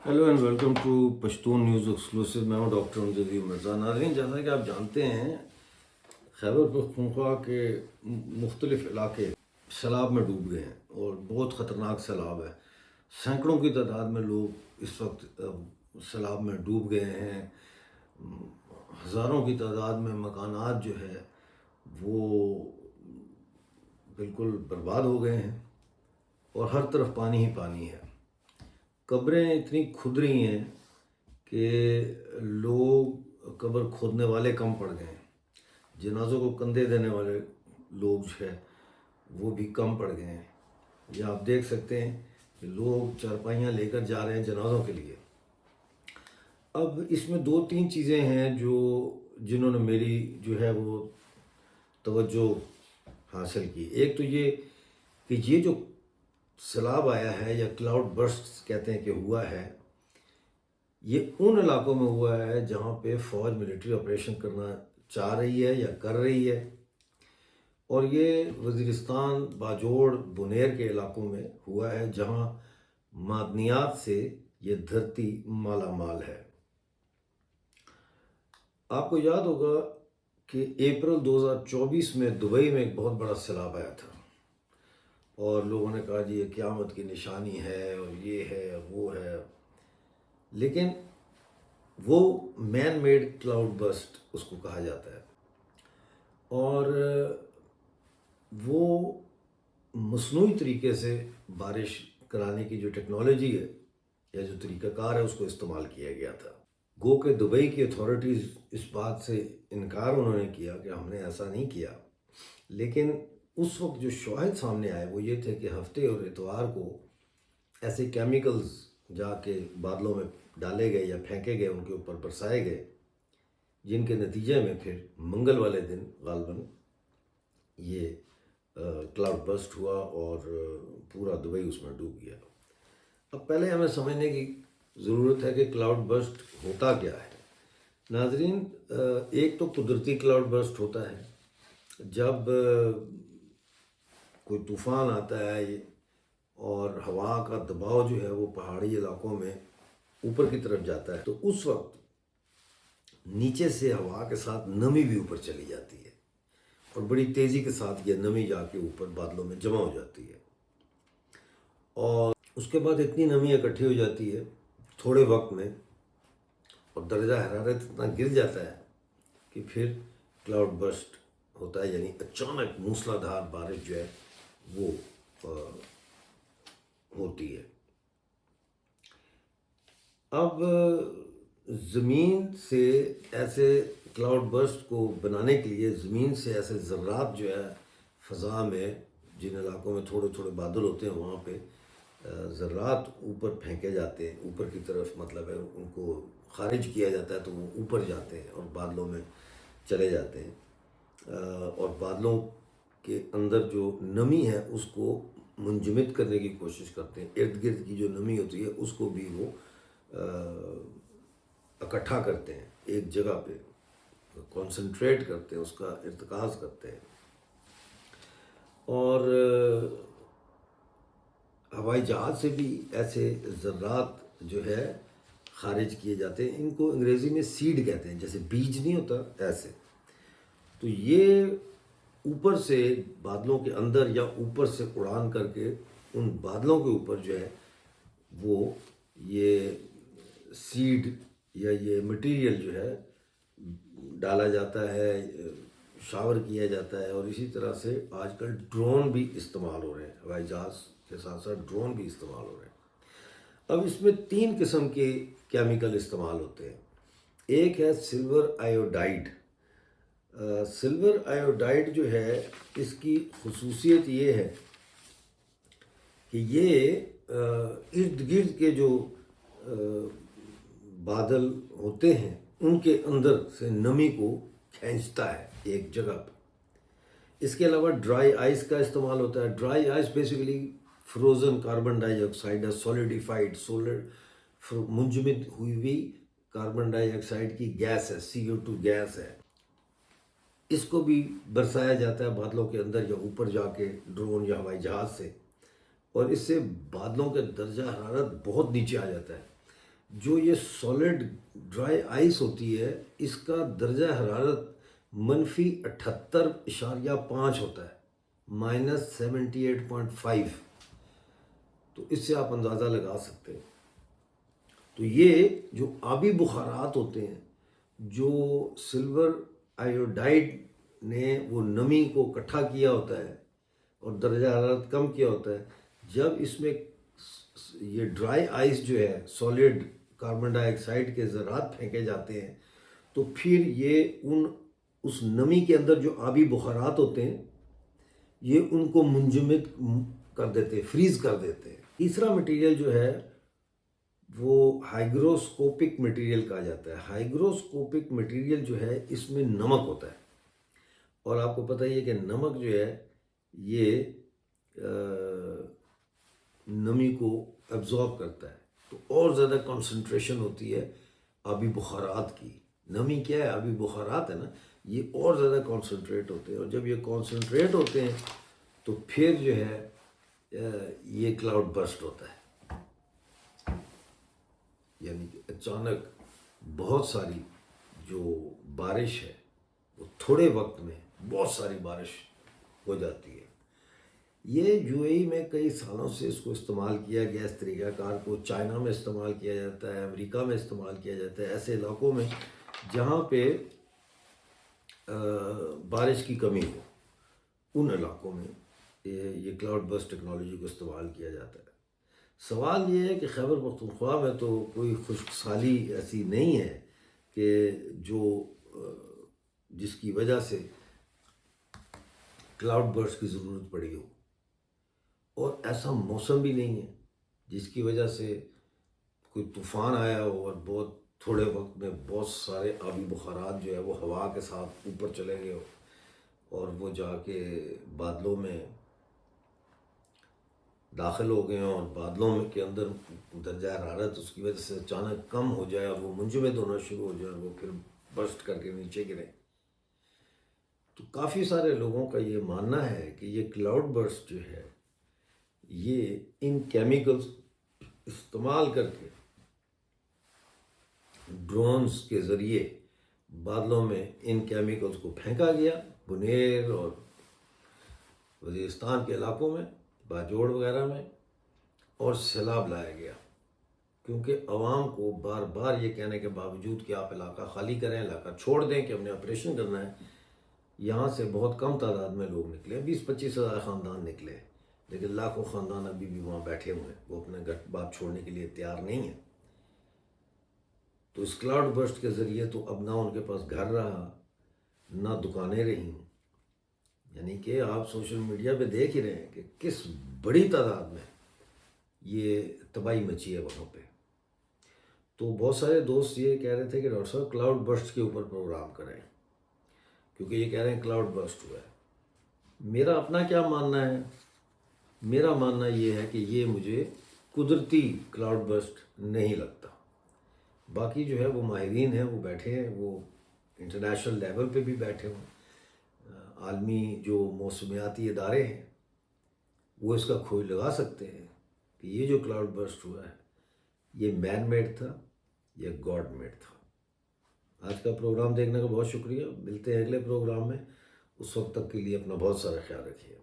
Hello and welcome to Pashtun news exclusive. मैं हूं doctor Amjad Mirza. नाज़रीन, जैसा कि आप जानते हैं, खैबर पख्तूनख्वा के मुख्तलिफ इलाके सैलाब में डूब गए हैं और बहुत ख़तरनाक सैलाब है। सैकड़ों की तादाद में लोग इस वक्त सैलाब में डूब गए हैं। हज़ारों की तादाद में मकानात जो है वो बिल्कुल बर्बाद हो गए हैं और हर तरफ पानी ही पानी है। कब्रें इतनी खुद रही हैं कि लोग कब्र खोदने वाले कम पड़ गए हैं। जनाज़ों को कंधे देने वाले लोग जो है वो भी कम पड़ गए हैं। या आप देख सकते हैं कि लोग चारपाइयाँ लेकर जा रहे हैं जनाज़ों के लिए। अब इसमें दो तीन चीज़ें हैं जिन्होंने मेरी जो है वो तवज्जो हासिल की। एक तो ये कि ये जो सैलाब आया है या क्लाउड बर्स्ट कहते हैं कि हुआ है, ये उन इलाकों में हुआ है जहाँ पे फ़ौज मिलिट्री ऑपरेशन करना चाह रही है या कर रही है। और ये वज़ीरिस्तान, बाजोड़, बुनेर के इलाकों में हुआ है जहाँ मादनियात से ये धरती माला माल है। आपको याद होगा कि अप्रैल 2024 में दुबई में एक बहुत बड़ा सैलाब आया था और लोगों ने कहा जी ये क़यामत की निशानी है और ये है वो है। लेकिन वो मैन मेड क्लाउड बर्स्ट उसको कहा जाता है और वो मसनूई तरीके से बारिश कराने की जो टेक्नोलॉजी है या जो तरीक़ाकार है उसको इस्तेमाल किया गया था। गो के दुबई की अथॉरिटीज़ इस बात से इनकार उन्होंने किया कि हमने ऐसा नहीं किया, लेकिन उस वक्त जो शवाहिद सामने आए वो ये थे कि हफ्ते और इतवार को ऐसे केमिकल्स जाके बादलों में डाले गए या फेंके गए, उनके ऊपर बरसाए गए, जिनके नतीजे में फिर मंगल वाले दिन गालबन ये क्लाउड बर्स्ट हुआ और पूरा दुबई उसमें डूब गया। अब पहले हमें समझने की ज़रूरत है कि क्लाउड बर्स्ट होता क्या है। नाजरीन, एक तो कुदरती क्लाउड बर्स्ट होता है जब कोई तूफ़ान आता है और हवा का दबाव जो है वो पहाड़ी इलाकों में ऊपर की तरफ जाता है, तो उस वक्त नीचे से हवा के साथ नमी भी ऊपर चली जाती है और बड़ी तेज़ी के साथ ये नमी जाके ऊपर बादलों में जमा हो जाती है और उसके बाद इतनी नमी इकट्ठी हो जाती है थोड़े वक्त में और दर्जा हरारत इतना गिर जाता है कि फिर क्लाउड बर्स्ट होता है, यानी अचानक मूसलाधार बारिश जो है वो होती है। अब ज़मीन से ऐसे क्लाउड बर्स्ट को बनाने के लिए ज़मीन से ऐसे ज़र्रात जो है फ़ज़ा में, जिन इलाकों में थोड़े थोड़े बादल होते हैं वहाँ पे ज़र्रात ऊपर फेंके जाते हैं, ऊपर की तरफ, मतलब है उनको खारिज किया जाता है तो वो ऊपर जाते हैं और बादलों में चले जाते हैं और बादलों के अंदर जो नमी है उसको मुंजमद करने की कोशिश करते हैं। इर्द गिर्द की जो नमी होती है उसको भी वो इकट्ठा करते हैं, एक जगह पे कंसंट्रेट करते हैं, उसका इर्तिकाज़ करते हैं। और हवाई जहाज़ से भी ऐसे ज़र्रात जो है खारिज किए जाते हैं। इनको अंग्रेज़ी में सीड कहते हैं, जैसे बीज नहीं होता ऐसे। तो ये ऊपर से बादलों के अंदर या ऊपर से उड़ान करके उन बादलों के ऊपर जो है वो ये सीड या ये मटेरियल जो है डाला जाता है, शावर किया जाता है। और इसी तरह से आजकल ड्रोन भी इस्तेमाल हो रहे हैं, हवाई जहाज़ के साथ साथ ड्रोन भी इस्तेमाल हो रहे हैं। अब इसमें 3 किस्म के केमिकल इस्तेमाल होते हैं। एक है सिल्वर आयोडाइड। सिल्वर आयोडाइड जो है इसकी खुसूसियत ये है कि ये इर्द गिर्द के जो बादल होते हैं उनके अंदर से नमी को खींचता है एक जगह पर। इसके अलावा ड्राई आइस का इस्तेमाल होता है। Dry ice basically frozen carbon dioxide है, सॉलिडिफाइड मुंजमद हुई हुई कार्बन डाइऑक्साइड की गैस है, CO2 गैस है। इसको भी बरसाया जाता है बादलों के अंदर या ऊपर जाके ड्रोन या हवाई जहाज़ से, और इससे बादलों का दर्जा हरारत बहुत नीचे आ जाता है। جو یہ سالڈ ڈرائی آئس ہوتی ہے اس کا درجہ حرارت -78.5 ہوتا ہے، -78.5۔ تو اس سے آپ اندازہ لگا سکتے ہیں۔ تو یہ جو آبی بخارات ہوتے ہیں، جو سلور آیوڈائڈ نے وہ نمی کو اکٹھا کیا ہوتا ہے اور درجہ حرارت کم کیا ہوتا ہے، جب اس میں یہ ڈرائی آئس جو ہے سالڈ کاربن ڈائی آکسائڈ کے ذرات پھینکے جاتے ہیں، تو پھر یہ اس نمی کے اندر جو آبی بخارات ہوتے ہیں یہ ان کو منجمد کر دیتے ہیں، فریز کر دیتے ہیں۔ تیسرا مٹیریل جو ہے وہ ہائیگروسکوپک مٹیریل کہا جاتا ہے۔ ہائیگروسکوپک مٹیریل جو ہے اس میں نمک ہوتا ہے، اور آپ کو پتہ ہی ہے کہ نمک جو ہے یہ نمی کو ایبزارب کرتا ہے، تو اور زیادہ کنسنٹریشن ہوتی ہے آبی بخارات کی۔ نمی کیا ہے؟ آبی بخارات ہے نا، یہ اور زیادہ کنسنٹریٹ ہوتے ہیں، اور جب یہ کنسنٹریٹ ہوتے ہیں تو پھر جو ہے یہ کلاؤڈ برسٹ ہوتا ہے، یعنی کہ اچانک بہت ساری جو بارش ہے وہ تھوڑے وقت میں بہت ساری بارش ہو جاتی ہے۔ یہ یو اے ای میں کئی سالوں سے اس کو استعمال کیا گیا، اس طریقہ کار کو چائنا میں استعمال کیا جاتا ہے، امریکہ میں استعمال کیا جاتا ہے، ایسے علاقوں میں جہاں پہ بارش کی کمی ہو، ان علاقوں میں یہ کلاؤڈ برسٹ ٹیکنالوجی کو استعمال کیا جاتا ہے۔ سوال یہ ہے کہ خیبر پختونخوا میں تو کوئی خشک سالی ایسی نہیں ہے کہ جس کی وجہ سے کلاؤڈ برسٹ کی ضرورت پڑی ہو، اور ایسا موسم بھی نہیں ہے جس کی وجہ سے کوئی طوفان آیا ہو اور بہت تھوڑے وقت میں بہت سارے آبی بخارات جو ہے وہ ہوا کے ساتھ اوپر چلے گئے ہو اور وہ جا کے بادلوں میں داخل ہو گئے ہوں، اور بادلوں میں کے اندر درجہ حرارت اس کی وجہ سے اچانک کم ہو جائے اور وہ منجمد ہونا شروع ہو جائے اور وہ پھر برسٹ کر کے نیچے گرے۔ تو کافی سارے لوگوں کا یہ ماننا ہے کہ یہ کلاؤڈ برسٹ جو ہے یہ ان کیمیکلز استعمال کر کے ڈرونز کے ذریعے بادلوں میں ان کیمیکلز کو پھینکا گیا، بنیر اور وزیرستان کے علاقوں میں، باجوڑ وغیرہ میں، اور سیلاب لایا گیا، کیونکہ عوام کو بار بار یہ کہنے کے باوجود کہ آپ علاقہ خالی کریں، علاقہ چھوڑ دیں کہ ہم نے آپریشن کرنا ہے، یہاں سے بہت کم تعداد میں لوگ نکلے، 20-25 ہزار خاندان نکلے، لیکن لاکھوں خاندان ابھی بھی وہاں بیٹھے ہوئے ہیں، وہ اپنے گھر بات چھوڑنے کے لیے تیار نہیں ہیں۔ تو اس کلاؤڈ برسٹ کے ذریعے تو اب نہ ان کے پاس گھر رہا، نہ دکانیں رہیں، یعنی کہ آپ سوشل میڈیا پہ دیکھ ہی رہے ہیں کہ کس بڑی تعداد میں یہ تباہی مچی ہے وہاں پہ۔ تو بہت سارے دوست یہ کہہ رہے تھے کہ ڈاکٹر صاحب کلاؤڈ برسٹ کے اوپر پروگرام کریں، کیونکہ یہ کہہ رہے ہیں کلاؤڈ برسٹ ہوا ہے۔ میرا اپنا کیا ماننا ہے؟ میرا ماننا یہ ہے کہ یہ مجھے قدرتی کلاؤڈ برسٹ نہیں لگتا۔ باقی جو ہے وہ ماہرین ہیں، وہ بیٹھے ہیں، وہ انٹرنیشنل لیول پہ بھی بیٹھے ہوئے، عالمی جو موسمیاتی ادارے ہیں وہ اس کا کھوج لگا سکتے ہیں کہ یہ جو کلاؤڈ برسٹ ہوا ہے یہ مین میڈ تھا یا گاڈ میڈ تھا۔ آج کا پروگرام دیکھنے کا بہت شکریہ، ملتے ہیں اگلے پروگرام میں، اس وقت تک کے لیے اپنا بہت سارا خیال رکھیے۔